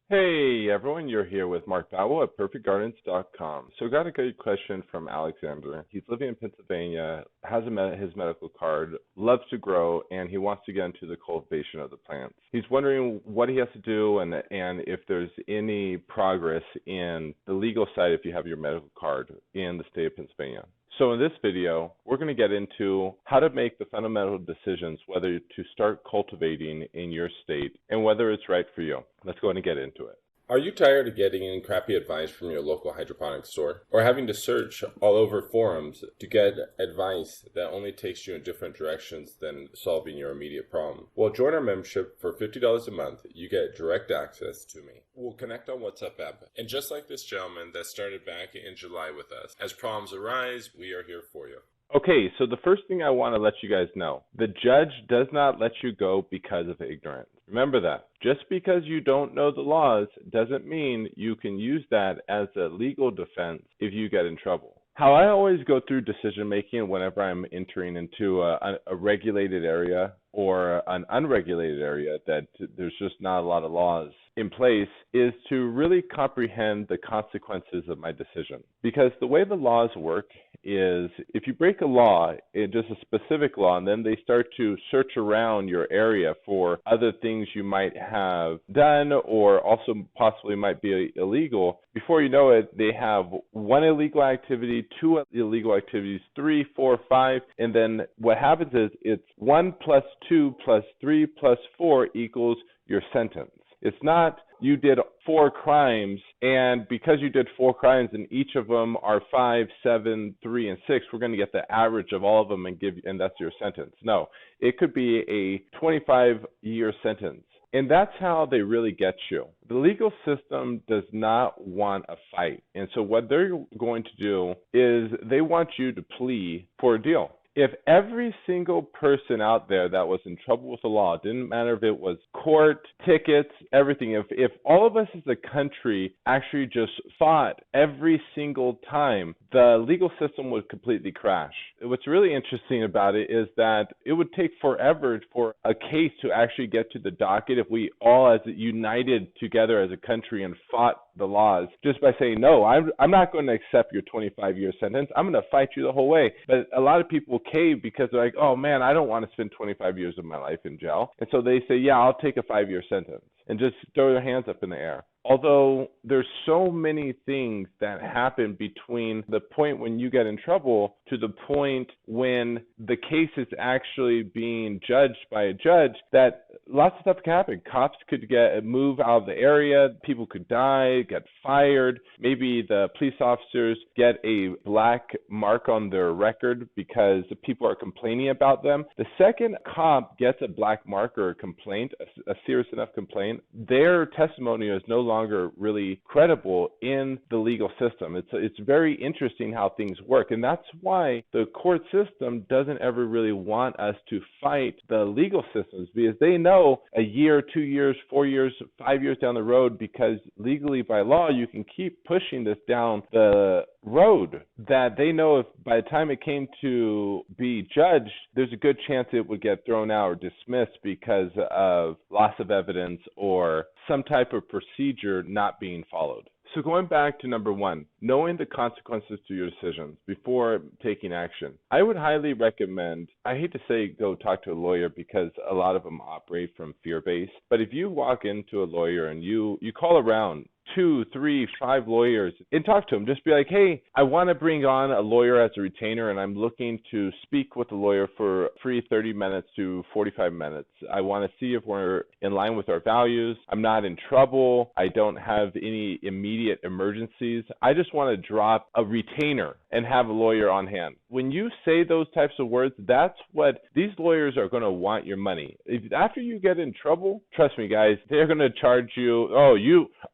Hey everyone, you're here with Mark Powell at PerfectGardens.com. So got a good question from Alexander. He's living in Pennsylvania, has his medical card, loves to grow, and he wants to get into the cultivation of the plants. He's wondering what he has to do and if there's any progress in the legal side if you have your medical card in the state of Pennsylvania. So in this video, we're going to get into how to make the fundamental decisions whether to start cultivating in your state and whether it's right for you. Let's go ahead and get into it. Are you tired of getting crappy advice from your local hydroponics store? Or having to search all over forums to get advice that only takes you in different directions than solving your immediate problem? Well, join our membership for $50 a month. You get direct access to me. We'll connect on WhatsApp app. And just like this gentleman that started back in July with us, as problems arise, we are here for you. Okay, so the first thing I want to let you guys know, the judge does not let you go because of ignorance. Remember that. Just because you don't know the laws doesn't mean you can use that as a legal defense if you get in trouble. How I always go through decision making whenever I'm entering into a regulated area or an unregulated area that there's just not a lot of laws in place is to really comprehend the consequences of my decision. Because the way the laws work is if you break a law, just a specific law, and then they start to search around your area for other things you might have done or also possibly might be illegal, before you know it, they have one illegal activity, two illegal activities, 3, 4, 5, and then what happens is it's 1 plus 2 plus 3 plus 4 equals your sentence. It's not you did 4 crimes, and because you did 4 crimes and each of them are 5, 7, 3, and 6, we're going to get the average of all of them and that's your sentence. No, it could be a 25-year sentence. And that's how they really get you. The legal system does not want a fight. And so what they're going to do is they want you to plea for a deal. If every single person out there that was in trouble with the law, it didn't matter if it was court, tickets, everything, if all of us as a country actually just fought every single time, the legal system would completely crash. What's really interesting about it is that it would take forever for a case to actually get to the docket if we all as united together as a country and fought the laws just by saying, no, I'm not going to accept your 25-year sentence. I'm going to fight you the whole way. But a lot of people cave because they're like, oh man, I don't want to spend 25 years of my life in jail. And so they say, yeah, I'll take a 5-year sentence and just throw their hands up in the air. Although there's so many things that happen between the point when you get in trouble to the point when the case is actually being judged by a judge that lots of stuff can happen. Cops could move out of the area, people could die, get fired. Maybe the police officers get a black mark on their record because the people are complaining about them. The second cop gets a black mark or a complaint, a serious enough complaint, their testimony is no longer really credible in the legal system. It's very interesting how things work, and that's why the court system doesn't ever really want us to fight the legal systems, because they know a year, 2 years, 4 years, 5 years down the road, because legally by law you can keep pushing this down the road, that they know if by the time it came to be judged, there's a good chance it would get thrown out or dismissed because of loss of evidence or some type of procedure not being followed. So going back to number 1, knowing the consequences to your decisions before taking action. I would highly recommend, I hate to say go talk to a lawyer because a lot of them operate from fear-based, but if you walk into a lawyer and you call around 2, 3, 5 lawyers and talk to them. Just be like, hey, I want to bring on a lawyer as a retainer and I'm looking to speak with the lawyer for free 30 minutes to 45 minutes. I want to see if we're in line with our values. I'm not in trouble. I don't have any immediate emergencies. I just want to drop a retainer and have a lawyer on hand. When you say those types of words, that's what these lawyers are going to want your money. If after you get in trouble, trust me guys, they're going to charge you,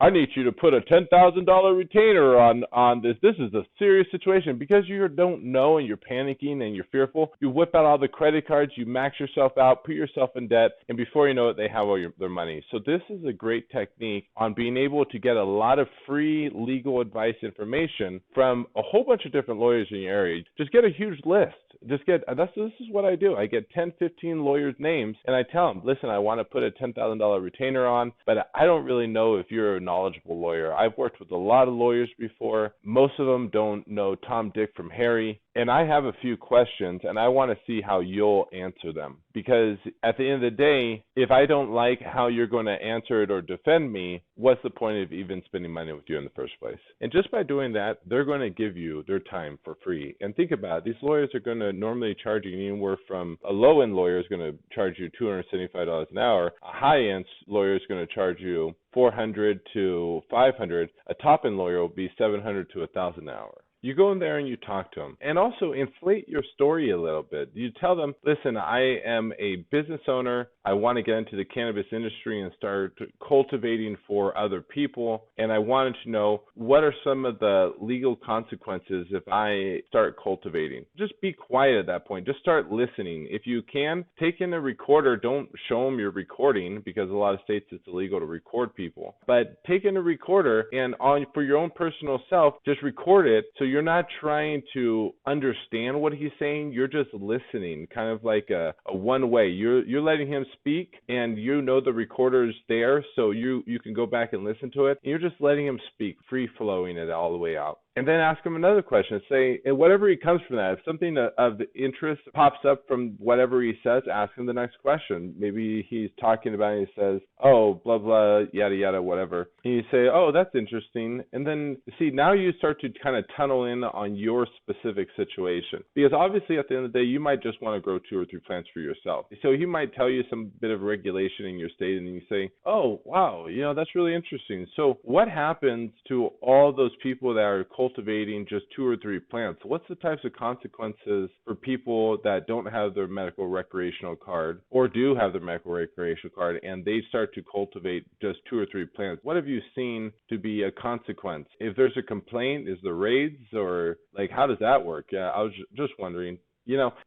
I need you to put a $10,000 retainer on this. This is a serious situation. Because you don't know and you're panicking and you're fearful, you whip out all the credit cards, you max yourself out, put yourself in debt, and before you know it, they have all their money. So this is a great technique on being able to get a lot of free legal advice information from a whole bunch of different lawyers in your area. Just get a huge list this is what I do. I get 10, 15 lawyers' names, and I tell them, listen, I want to put a $10,000 retainer on, but I don't really know if you're a knowledgeable lawyer. I've worked with a lot of lawyers before. Most of them don't know Tom, Dick from Harry. And I have a few questions, and I want to see how you'll answer them. Because at the end of the day, if I don't like how you're going to answer it or defend me, what's the point of even spending money with you in the first place? And just by doing that, they're going to give you their time for free. And think about it. These lawyers are going to normally charge you anywhere from a low-end lawyer is going to charge you $275 an hour. A high-end lawyer is going to charge you $400 to $500. A top-end lawyer will be $700 to $1,000 an hour. You go in there and you talk to them. And also inflate your story a little bit. You tell them, listen, I am a business owner. I want to get into the cannabis industry and start cultivating for other people. And I wanted to know, what are some of the legal consequences if I start cultivating? Just be quiet at that point. Just start listening. If you can, take in a recorder. Don't show them your recording, because a lot of states it's illegal to record people. But take in a recorder and for your own personal self, just record it, so you're not trying to understand what he's saying. You're just listening, kind of like a one-way. You're letting him speak, and you know the recorder's there, so you can go back and listen to it. And you're just letting him speak, free-flowing it all the way out. And then ask him another question. Say, and whatever he comes from that, if something of interest pops up from whatever he says, ask him the next question. Maybe he's talking about it and he says, oh, blah, blah, yada, yada, whatever. And you say, oh, that's interesting. And then, see, now you start to kind of tunnel in on your specific situation. Because obviously at the end of the day, you might just want to grow 2 or 3 plants for yourself. So he might tell you some bit of regulation in your state, and you say, oh, wow, that's really interesting. So what happens to all those people that are cultivating just 2 or 3 plants? What's the types of consequences for people that don't have their medical recreational card, or do have their medical recreational card, and they start to cultivate just 2 or 3 plants? What have you seen to be a consequence? If there's a complaint, is there raids, or like, how does that work? Yeah, I was just wondering.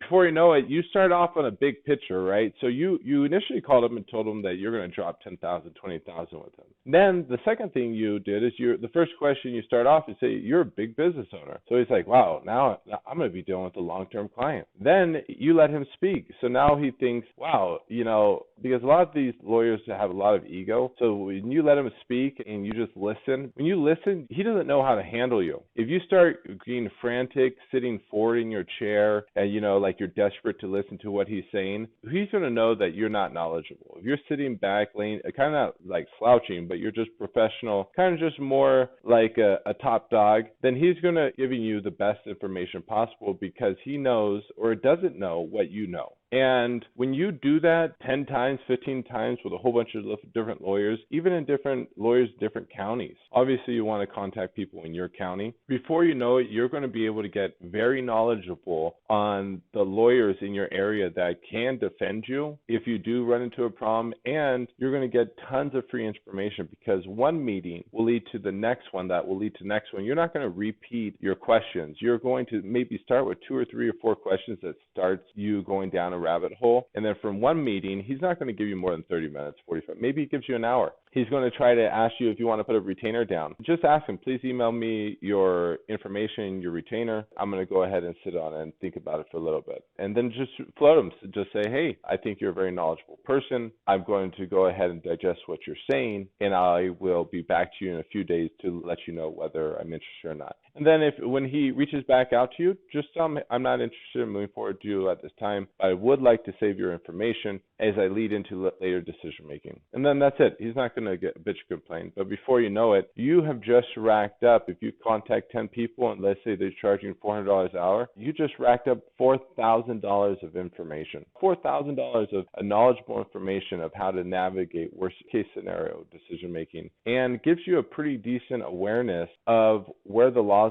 Before you know it, you start off on a big picture, right? So you initially called him and told him that you're going to drop 10,000, 20,000 with him. Then the second thing you did is the first question you start off is say, you're a big business owner. So he's like, wow, now I'm going to be dealing with a long-term client. Then you let him speak. So now he thinks, wow, because a lot of these lawyers have a lot of ego. So when you let him speak and you just listen, when you listen, he doesn't know how to handle you. If you start being frantic, sitting forward in your chair, and like you're desperate to listen to what he's saying, he's going to know that you're not knowledgeable. If you're sitting back, laying, kind of like slouching, but you're just professional, kind of just more like a top dog, then he's going to giving you the best information possible, because he knows or doesn't know what you know. And when you do that 10 times, 15 times with a whole bunch of different lawyers, even in different lawyers, different counties, obviously you want to contact people in your county. Before you know it, you're going to be able to get very knowledgeable on the lawyers in your area that can defend you if you do run into a problem. And you're going to get tons of free information, because one meeting will lead to the next one that will lead to the next one. You're not going to repeat your questions. You're going to maybe start with 2 or 3 or 4 questions that starts you going down a rabbit hole. And then from one meeting, he's not going to give you more than 30 minutes, 45. Maybe he gives you an hour. He's going to try to ask you if you want to put a retainer down. Just ask him, please email me your information, your retainer. I'm going to go ahead and sit on it and think about it for a little bit. And then just float him. Just say, hey, I think you're a very knowledgeable person. I'm going to go ahead and digest what you're saying, and I will be back to you in a few days to let you know whether I'm interested or not. And then when he reaches back out to you, just tell him, I'm not interested in moving forward to you at this time, but I would like to save your information as I lead into later decision making. And then that's it. He's not going to get a bitch complaint. But before you know it, you have just racked up, if you contact 10 people and let's say they're charging $400 an hour, you just racked up $4,000 of information. $4,000 of knowledgeable information of how to navigate worst case scenario decision making, and gives you a pretty decent awareness of where the laws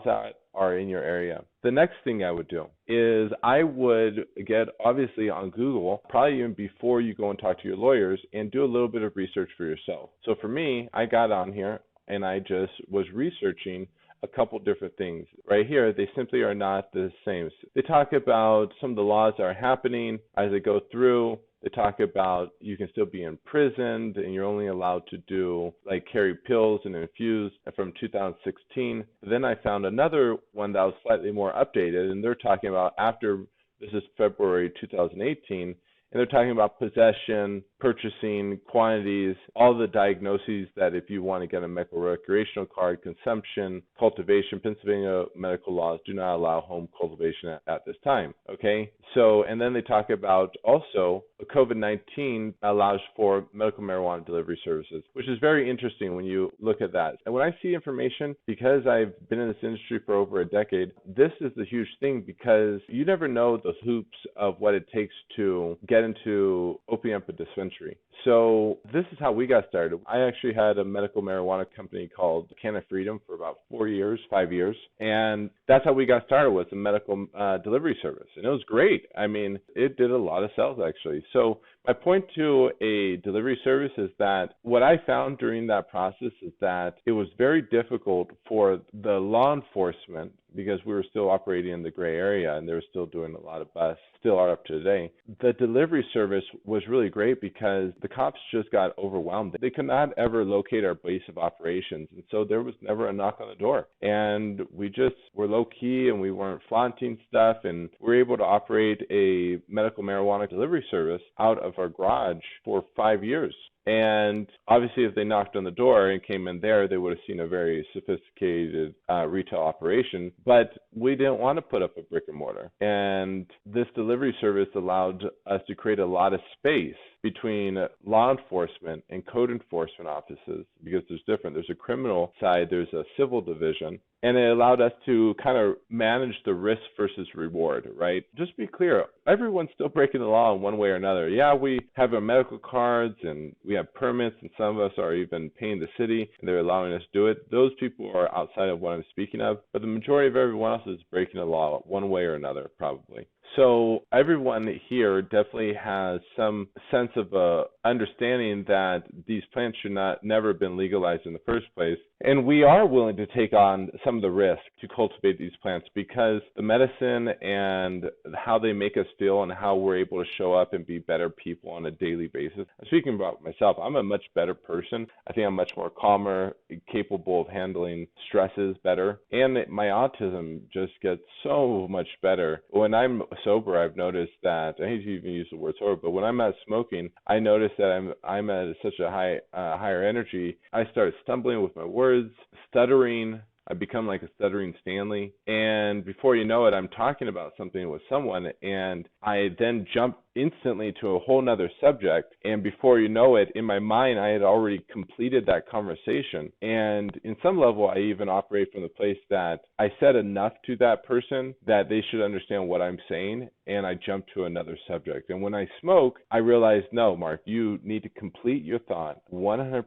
are in your area. The next thing I would do is I would get obviously on Google, probably even before you go and talk to your lawyers, and do a little bit of research for yourself. So for me, I got on here and I just was researching a couple different things. Right here, they simply are not the same. They talk about some of the laws that are happening as they go through. They talk about you can still be imprisoned and you're only allowed to do like carry pills and infuse from 2016. Then I found another one that was slightly more updated, and they're talking about after This is February 2018. And they're talking about possession, purchasing, quantities, all the diagnoses that if you want to get a medical recreational card, consumption, cultivation. Pennsylvania medical laws do not allow home cultivation at this time. Okay? So, and then they talk about also COVID-19 allows for medical marijuana delivery services, which is very interesting when you look at that. And when I see information, because I've been in this industry for over a decade, this is the huge thing because you never know the hoops of what it takes to get into opening up a dispensary. So this is how we got started. I actually had a medical marijuana company called Cannabis for about 5 years. And that's how we got started, was a medical delivery service. And it was great. I mean, it did a lot of sales actually. So my point to a delivery service is that what I found during that process is that it was very difficult for the law enforcement, because we were still operating in the gray area and they were still doing a lot of busts, still are up to today. The delivery service was really great because the cops just got overwhelmed. They could not ever locate our base of operations. And so there was never a knock on the door. And we just were low key and we weren't flaunting stuff. And we were able to operate a medical marijuana delivery service out of our garage for 5 years. And obviously, if they knocked on the door and came in there, they would have seen a very sophisticated retail operation. But we didn't want to put up a brick and mortar. And this delivery service allowed us to create a lot of space between law enforcement and code enforcement offices, because there's a criminal side, there's a civil division, and it allowed us to kind of manage the risk versus reward, right? Just be clear, everyone's still breaking the law in one way or another. Yeah, we have our medical cards and we have permits, and some of us are even paying the city and they're allowing us to do it. Those people are outside of what I'm speaking of, but the majority of everyone else is breaking the law one way or another, probably. So everyone here definitely has some sense of understanding that these plants should never have been legalized in the first place. And we are willing to take on some of the risk to cultivate these plants because the medicine and how they make us feel and how we're able to show up and be better people on a daily basis. I'm speaking about myself. I'm a much better person. I think I'm much more calmer, capable of handling stresses better. And my autism just gets so much better. When I'm sober, I've noticed that, I hate to even use the word sober, but when I'm not smoking, I notice that I'm at such a higher energy. I start stumbling with my words, stuttering. I become like a stuttering Stanley. And before you know it, I'm talking about something with someone and I then jump instantly to a whole nother subject. And before you know it, in my mind, I had already completed that conversation. And in some level, I even operate from the place that I said enough to that person that they should understand what I'm saying. And I jump to another subject. And when I smoke, I realize, no, Mark, you need to complete your thought 100%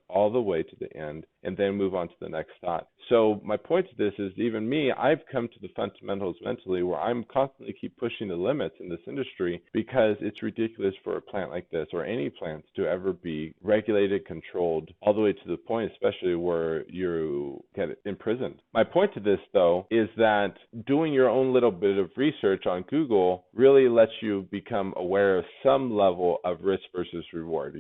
all the way to the end and then move on to the next thought. So my point to this is, even me, I've come to the fundamentals mentally where I'm constantly keep pushing the limits in this industry because it's ridiculous for a plant like this or any plants to ever be regulated, controlled, all the way to the point especially where you get imprisoned. My point to this, though, is that doing your own little bit of research on Google really lets you become aware of some level of risk versus reward,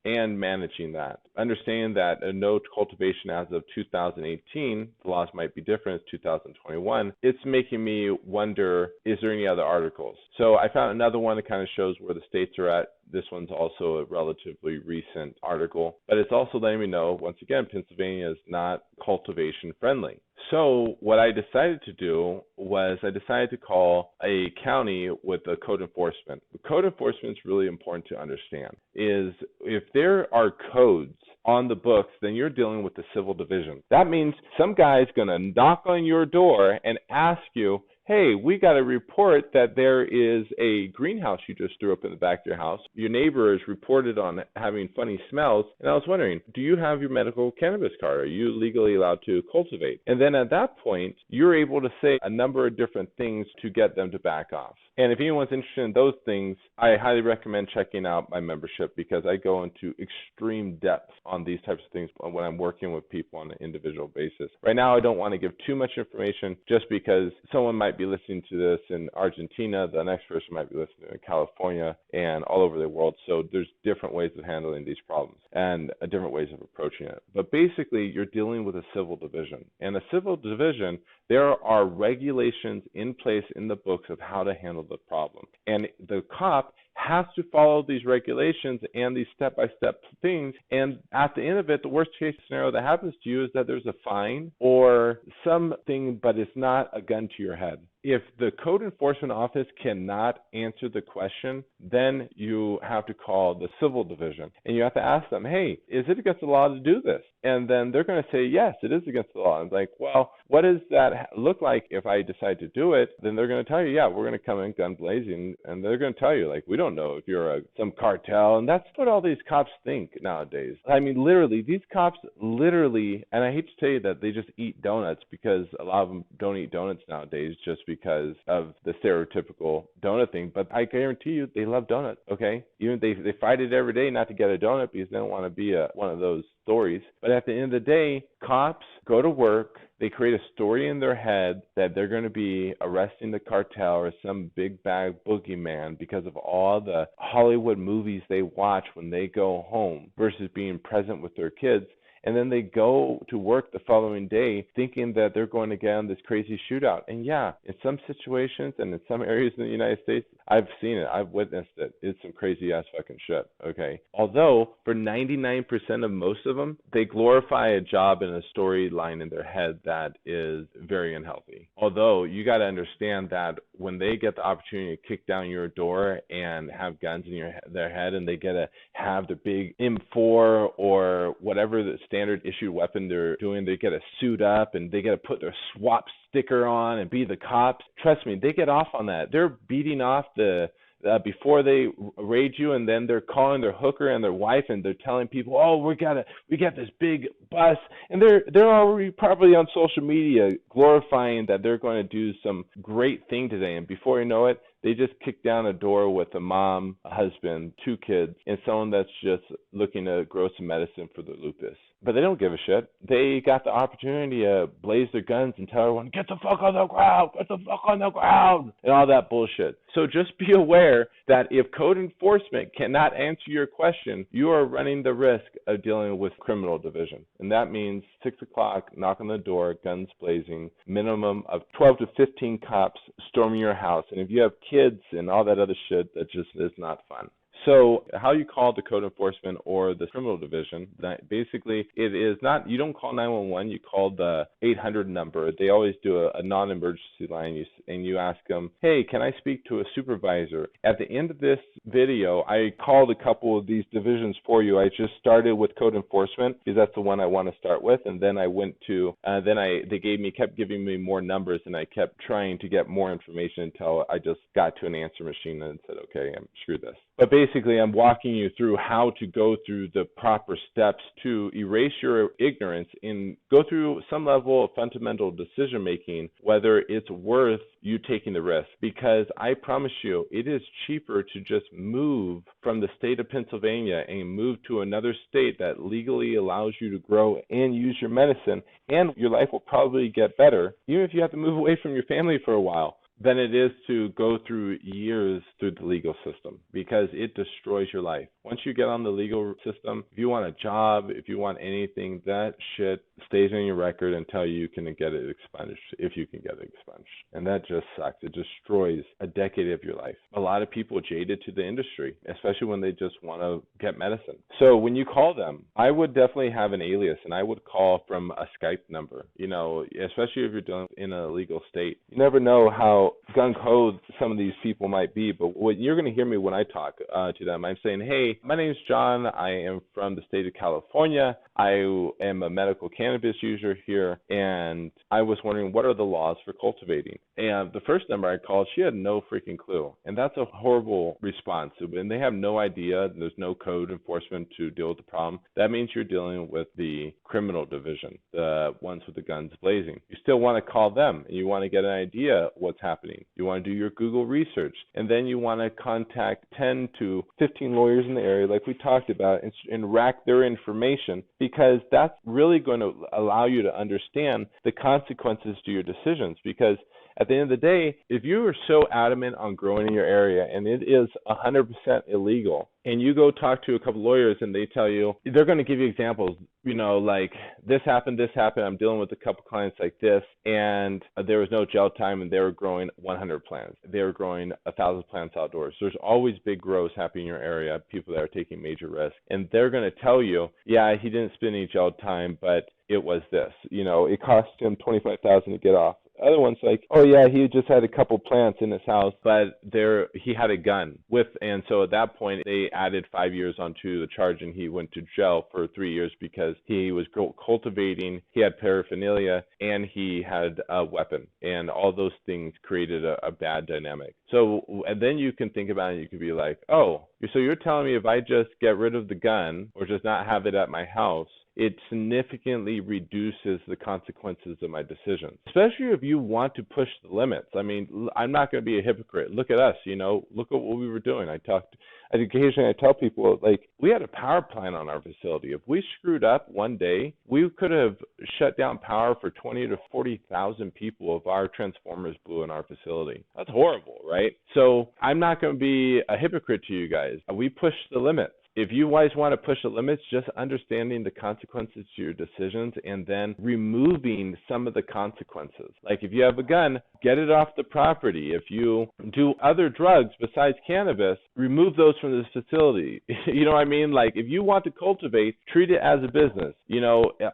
and managing that. Understanding that a no cultivation as of 2018, the laws might be different, it's 2021, it's making me wonder, is there any other articles? So I found another one that kind of shows where the states are at. This one's also a relatively recent article, but it's also letting me know, once again, Pennsylvania is not cultivation friendly. So what I decided to do was I decided to call a county with a code enforcement. Code enforcement is really important to understand, is if there are codes on the books, then you're dealing with the civil division. That means some guy's going to knock on your door and ask you, hey, we got a report that there is a greenhouse you just threw up in the back of your house. Your neighbor is reported on having funny smells. And I was wondering, do you have your medical cannabis card? Are you legally allowed to cultivate? And then at that point, you're able to say a number of different things to get them to back off. And if anyone's interested in those things, I highly recommend checking out my membership because I go into extreme depth on these types of things when I'm working with people on an individual basis. Right now, I don't want to give too much information just because someone might be listening to this in Argentina, the next person might be listening in California, and all over the world. So there's different ways of handling these problems and different ways of approaching it. But basically, you're dealing with a civil division. And a civil division, there are regulations in place in the books of how to handle the problem. And the cop has to follow these regulations and these step-by-step things. And at the end of it, the worst case scenario that happens to you is that there's a fine or something, but it's not a gun to your head. If the code enforcement office cannot answer the question, then you have to call the civil division. And you have to ask them, hey, is it against the law to do this? And then they're going to say, yes, it is against the law. And it's like, well, what does that look like if I decide to do it? Then they're going to tell you, yeah, we're going to come in gun blazing. And they're going to tell you, like, we don't know if you're some cartel. And that's what all these cops think nowadays. I mean, literally, these cops literally, and I hate to tell you that they just eat donuts, because a lot of them don't eat donuts nowadays just because of the stereotypical donut thing. But I guarantee you, they love donuts, okay? Even they fight it every day not to get a donut because they don't want to be one of those stories. But at the end of the day, cops go to work. They create a story in their head that they're going to be arresting the cartel or some big bad boogeyman because of all the Hollywood movies they watch when they go home versus being present with their kids. And then they go to work the following day thinking that they're going to get on this crazy shootout. And yeah, in some situations and in some areas in the United States, I've seen it. I've witnessed it. It's some crazy ass fucking shit, okay? Although, for 99% of most of them, they glorify a job and a storyline in their head that is very unhealthy. Although, you got to understand that when they get the opportunity to kick down your door and have guns in their head, and they get to have the big M4 or whatever the standard issue weapon they're doing, they get to suit up and they get to put their SWAT sticker on and be the cops. Trust me, they get off on that. They're beating off before they raid you, and then they're calling their hooker and their wife, and they're telling people, oh, we got this big bus, and they're already probably on social media glorifying that they're going to do some great thing today, and before you know it, they just kick down a door with a mom, a husband, 2 kids, and someone that's just looking to grow some medicine for their lupus. But they don't give a shit. They got the opportunity to blaze their guns and tell everyone, get the fuck on the ground, get the fuck on the ground, and all that bullshit. So just be aware that if code enforcement cannot answer your question, you are running the risk of dealing with criminal division. And that means 6 o'clock, knock on the door, guns blazing, minimum of 12 to 15 cops storming your house. And if you have kids and all that other shit, that just is not fun. So how you call the code enforcement or the criminal division, basically it is not, you don't call 911, you call the 800 number. They always do a non-emergency line, and you ask them, hey, can I speak to a supervisor? At the end of this video, I called a couple of these divisions for you. I just started with code enforcement because that's the one I want to start with, and then I went to, they kept giving me more numbers, and I kept trying to get more information until I just got to an answer machine and said, okay, screw this. But basically, I'm walking you through how to go through the proper steps to erase your ignorance and go through some level of fundamental decision making, whether it's worth you taking the risk. Because I promise you, it is cheaper to just move from the state of Pennsylvania and move to another state that legally allows you to grow and use your medicine, and your life will probably get better, even if you have to move away from your family for a while, than it is to go through years through the legal system, because it destroys your life. Once you get on the legal system, if you want a job, if you want anything, that shit stays in your record until you can get it expunged, if you can get it expunged. And that just sucks. It destroys a decade of your life. A lot of people jaded to the industry, especially when they just want to get medicine. So when you call them, I would definitely have an alias, and I would call from a Skype number, especially if you're dealing in a legal state. You never know how gung-ho some of these people might be, but what you're going to hear me when I talk to them, I'm saying, hey, my name is John. I am from the state of California. I am a medical cannabis user here, and I was wondering, what are the laws for cultivating? And the first number I called, she had no freaking clue, and that's a horrible response. And they have no idea. There's no code enforcement to deal with the problem. That means you're dealing with the criminal division, the ones with the guns blazing. You still want to call them, and you want to get an idea what's happening. You want to do your Google research, and then you want to contact 10 to 15 lawyers in the area like we talked about and rack their information, because that's really going to allow you to understand the consequences to your decisions. Because at the end of the day, if you are so adamant on growing in your area and it is 100% illegal, and you go talk to a couple lawyers and they tell you, they're going to give you examples, like this happened, I'm dealing with a couple clients like this, and there was no jail time and they were growing 100 plants. They were growing 1,000 plants outdoors. There's always big grows happening in your area, people that are taking major risks, and they're going to tell you, yeah, he didn't spend any jail time, but it was this. It cost him $25,000 to get off. Other ones like, oh yeah, he just had a couple plants in his house, but he had a gun and so at that point they added 5 years onto the charge, and he went to jail for 3 years because he was cultivating, he had paraphernalia, and he had a weapon, and all those things created a bad dynamic. So, and then you can think about it, and you could be like, oh, so you're telling me if I just get rid of the gun or just not have it at my house, it significantly reduces the consequences of my decision, especially if you want to push the limits. I mean, I'm not going to be a hypocrite. Look at us, look at what we were doing. Occasionally I tell people, like, we had a power plant on our facility. If we screwed up one day, we could have shut down power for 20 to 40,000 people if our transformers blew in our facility. That's horrible, right? So I'm not going to be a hypocrite to you guys. We push the limits. If you guys want to push the limits, just understanding the consequences to your decisions and then removing some of the consequences. Like if you have a gun, get it off the property. If you do other drugs besides cannabis, remove those from this facility. You know what I mean? Like if you want to cultivate, treat it as a business.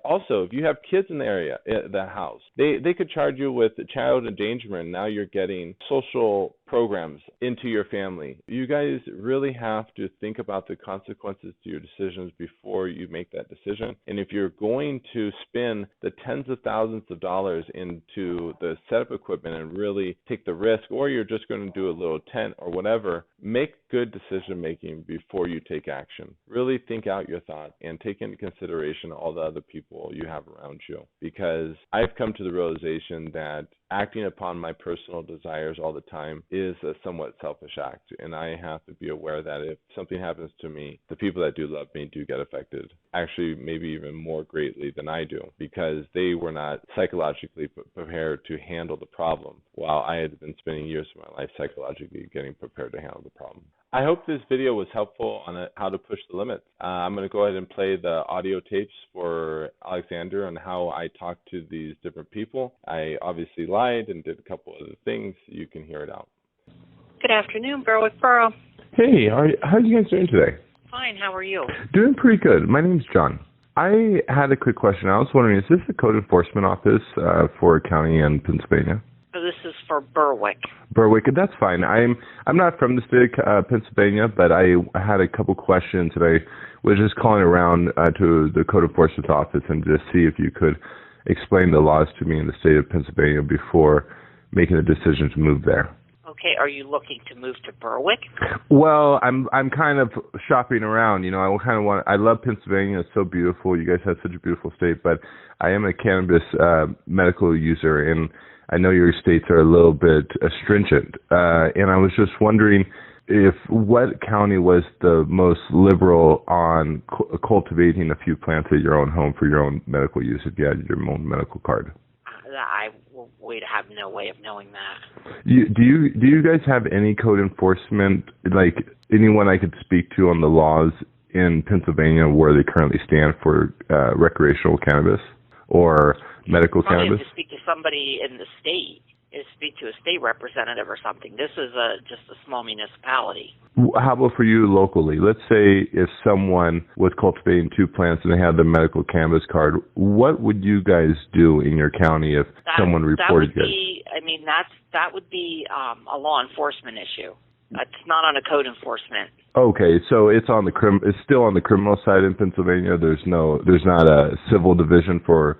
Also, if you have kids in the area, the house, they could charge you with child endangerment. Now you're getting social programs into your family. You guys really have to think about the consequences to your decisions before you make that decision. And if you're going to spend the tens of thousands of dollars into the setup equipment and really take the risk, or you're just going to do a little tent or whatever, make good decision making before you take action. Really think out your thoughts and take into consideration all the other people you have around you. Because I've come to the realization that acting upon my personal desires all the time is a somewhat selfish act, and I have to be aware that if something happens to me, the people that do love me do get affected, actually maybe even more greatly than I do, because they were not psychologically prepared to handle the problem, while I had been spending years of my life psychologically getting prepared to handle the problem. I hope this video was helpful on how to push the limits. I'm going to go ahead and play the audio tapes for Alexander on how I talked to these different people. I obviously lied and did a couple other things. You can hear it out. Good afternoon, Berwick Borough. Hey, how are you guys doing today? Fine, how are you? Doing pretty good. My name's John. I had a quick question. I was wondering, is this the code enforcement office for county in Pennsylvania? So this is for Berwick. Berwick, that's fine. I'm not from the state of Pennsylvania, but I had a couple questions, and I was just calling around to the code enforcement office and just see if you could explain the laws to me in the state of Pennsylvania before making a decision to move there. Okay, are you looking to move to Berwick? Well, I'm kind of shopping around. I love Pennsylvania. It's so beautiful. You guys have such a beautiful state, but I am a cannabis medical user, and I know your states are a little bit stringent, and I was just wondering what county was the most liberal on cultivating a few plants at your own home for your own medical use if you had your own medical card. I would have no way of knowing that. Do you guys have any code enforcement, like anyone I could speak to on the laws in Pennsylvania where they currently stand for recreational cannabis or medical cannabis? To speak to somebody in the state, speak to a state representative or something. This is just a small municipality. How about for you locally? Let's say if someone was cultivating 2 plants and they had the medical cannabis card, what would you guys do in your county if someone reported you? That would be a law enforcement issue. It's not on a code enforcement. Okay, so it's on it's still on the criminal side in Pennsylvania. There's not a civil division for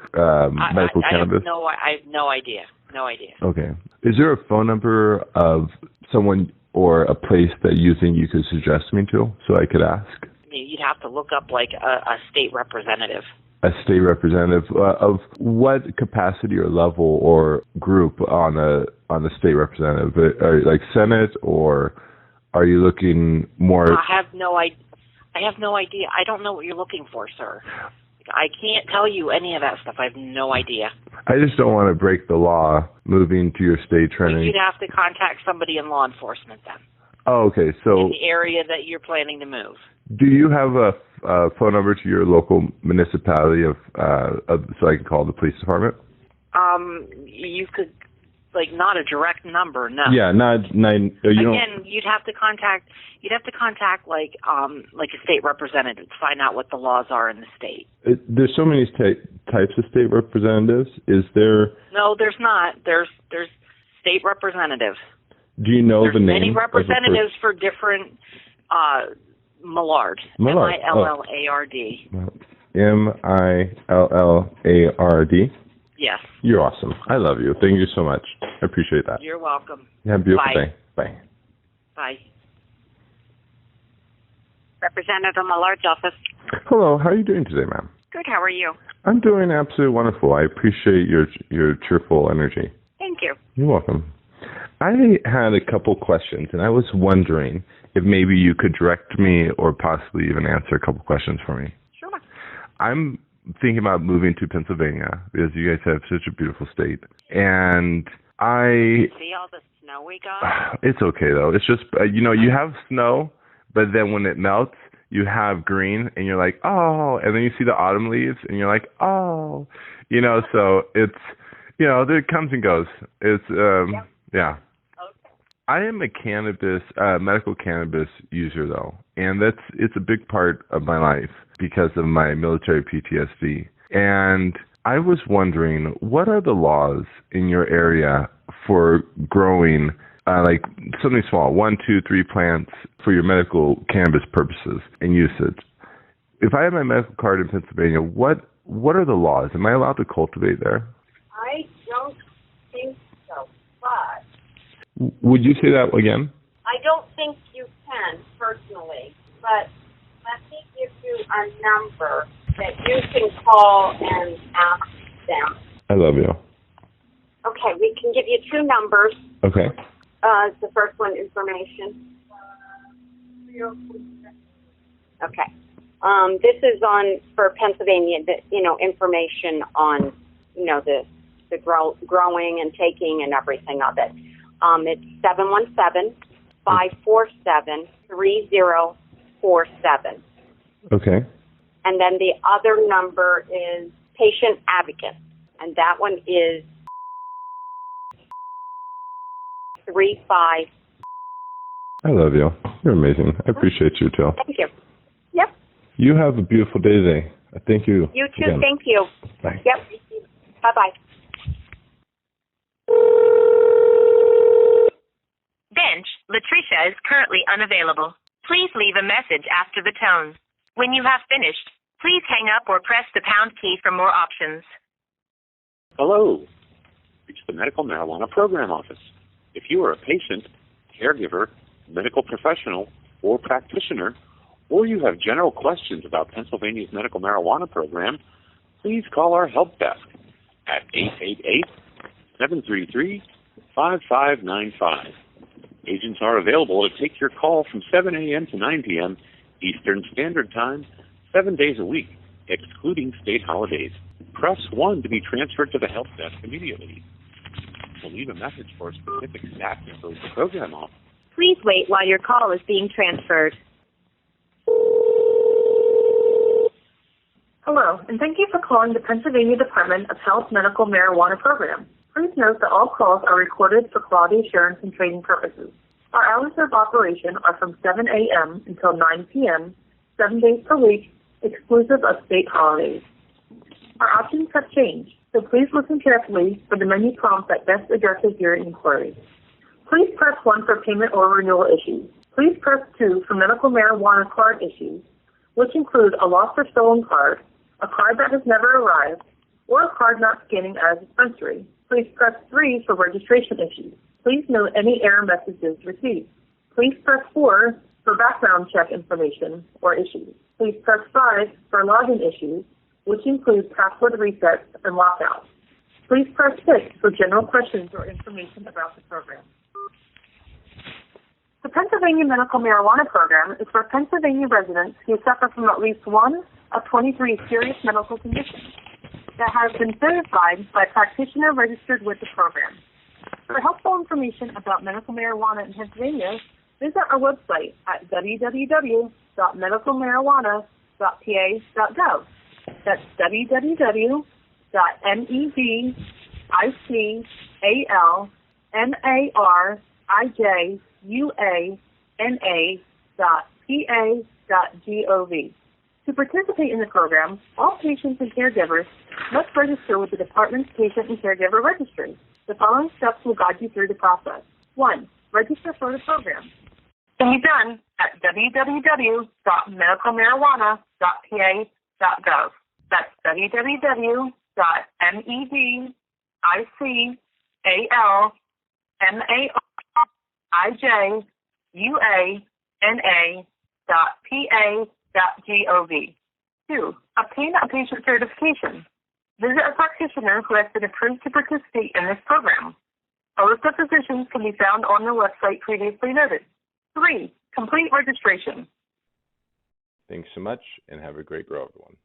medical cannabis. I have no idea. No idea. Okay. Is there a phone number of someone or a place that you think you could suggest me to so I could ask? You'd have to look up like a state representative. A state representative of what capacity or level or group on a state representative? Like Senate, or are you looking more? I have no idea. I don't know what you're looking for, sir. I can't tell you any of that stuff. I have no idea. I just don't want to break the law moving to your state training. You'd have to contact somebody in law enforcement then. Oh, okay. So in the area that you're planning to move. Do you have a phone number to your local municipality so I can call the police department? You could, not a direct number, no. Yeah, you'd have to contact a state representative to find out what the laws are in the state. There's so many types of state representatives. Is there? No, there's not. There's state representatives. Do you know the name? There's many representatives for different Millard. M-I-L-L-A-R-D. M-I-L-L-A-R-D? Yes. You're awesome. I love you. Thank you so much. I appreciate that. You're welcome. Have a beautiful day. Bye. Bye. Representative Millard's office. Hello. How are you doing today, ma'am? Good. How are you? I'm doing absolutely wonderful. I appreciate your cheerful energy. Thank you. You're welcome. I had a couple questions, and I was wondering if maybe you could direct me or possibly even answer a couple questions for me. Sure. I'm thinking about moving to Pennsylvania because you guys have such a beautiful state. And see all the snow we got? It's okay, though. It's just, you have snow, but then when it melts, you have green, and you're like, oh. And then you see the autumn leaves, and you're like, oh. So it's, there comes and goes. It's, yeah. I am a medical cannabis user, though, and it's a big part of my life because of my military PTSD. And I was wondering, what are the laws in your area for growing, something small, 1, 2, 3 plants for your medical cannabis purposes and usage? If I have my medical card in Pennsylvania, what are the laws? Am I allowed to cultivate there? I don't think so, but... Would you say that again? I don't think you can, personally, but let me give you a number that you can call and ask them. I love you. Okay, we can give you 2 numbers. Okay. The first one, information. Okay. This is for Pennsylvania, information on, the growing and taking and everything of it. It's 717-547-3047. Okay. And then the other number is patient advocate, and that one is 35. I love you. You're amazing. I appreciate you, too. Thank you. Yep. You have a beautiful day today. Thank you. You too. Again. Thank you. Bye. Yep. Bye-bye. Bench, Latricia is currently unavailable. Please leave a message after the tone. When you have finished, please hang up or press the pound key for more options. Hello. Reach the Medical Marijuana Program Office. If you are a patient, caregiver, medical professional, or practitioner, or you have general questions about Pennsylvania's medical marijuana program, please call our help desk at 888-733-5595. Agents are available to take your call from 7 a.m. to 9 p.m. Eastern Standard Time, 7 days a week, excluding state holidays. Press 1 to be transferred to the help desk immediately. To leave a message for a specific staff member of the program office. Please wait while your call is being transferred. Hello, and thank you for calling the Pennsylvania Department of Health Medical Marijuana Program. Please note that all calls are recorded for quality assurance and training purposes. Our hours of operation are from 7 a.m. until 9 p.m., 7 days per week, exclusive of state holidays. Our options have changed, so please listen carefully for the menu prompt that best addresses your inquiry. Please press 1 for payment or renewal issues. Please press 2 for medical marijuana card issues, which include a lost or stolen card, a card that has never arrived, or a card not scanning as dispensary. Please press 3 for registration issues. Please note any error messages received. Please press 4 for background check information or issues. Please press 5 for login issues, which include password resets and lockouts. Please press 6 for general questions or information about the program. The Pennsylvania Medical Marijuana Program is for Pennsylvania residents who suffer from at least one of 23 serious medical conditions. that has been certified by a practitioner registered with the program. For helpful information about medical marijuana in Pennsylvania, visit our website at www.medicalmarijuana.pa.gov. That's www.medicalmarijuana.pa.gov. To participate in the program, all patients and caregivers must register with the Department's Patient and Caregiver Registry. The following steps will guide you through the process. 1. Register for the program. Can be done at www.medicalmarijuana.pa.gov. That's www.medicalmarijuana.pa.gov. 2. Obtain a patient certification. Visit a practitioner who has been approved to participate in this program. A list of physicians can be found on the website previously noted. 3. Complete registration. Thanks so much, and have a great grow, everyone.